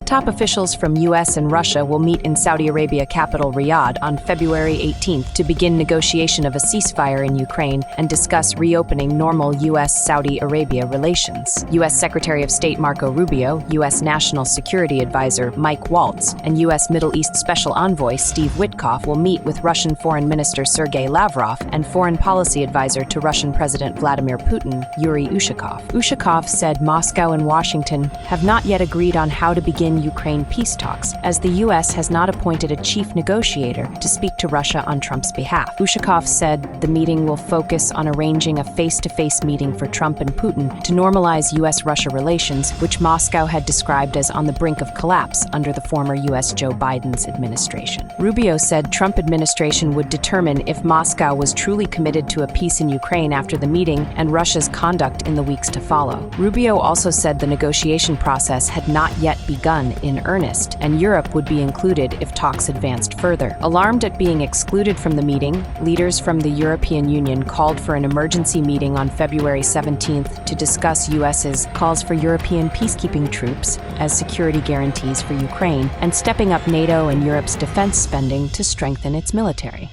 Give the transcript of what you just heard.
Top officials from US and Russia will meet in Saudi Arabia capital Riyadh on February 18th to begin negotiation of a ceasefire in Ukraine and discuss reopening normal US-Saudi Arabia relations. US Secretary of State Marco Rubio, US National Security Advisor Mike Waltz, and US Middle East Special Envoy Steve Witkoff will meet with Russian Foreign Minister Sergei Lavrov and Foreign Policy Advisor to Russian President Vladimir Putin, Yuri Ushakov. Ushakov said Moscow and Washington have not yet agreed on how to begin Ukraine peace talks, as the U.S. has not appointed a chief negotiator to speak to Russia on Trump's behalf. Ushakov said the meeting will focus on arranging a face-to-face meeting for Trump and Putin to normalize U.S.-Russia relations, which Moscow had described as on the brink of collapse under the former U.S. Joe Biden's administration. Rubio said Trump administration would determine if Moscow was truly committed to a peace in Ukraine after the meeting and Russia's conduct in the weeks to follow. Rubio also said the negotiation process had not yet begun in earnest, and Europe would be included if talks advanced further. Alarmed at being excluded from the meeting, leaders from the European Union called for an emergency meeting on February 17th to discuss U.S.'s calls for European peacekeeping troops as security guarantees for Ukraine and stepping up NATO and Europe's defense spending to strengthen its military.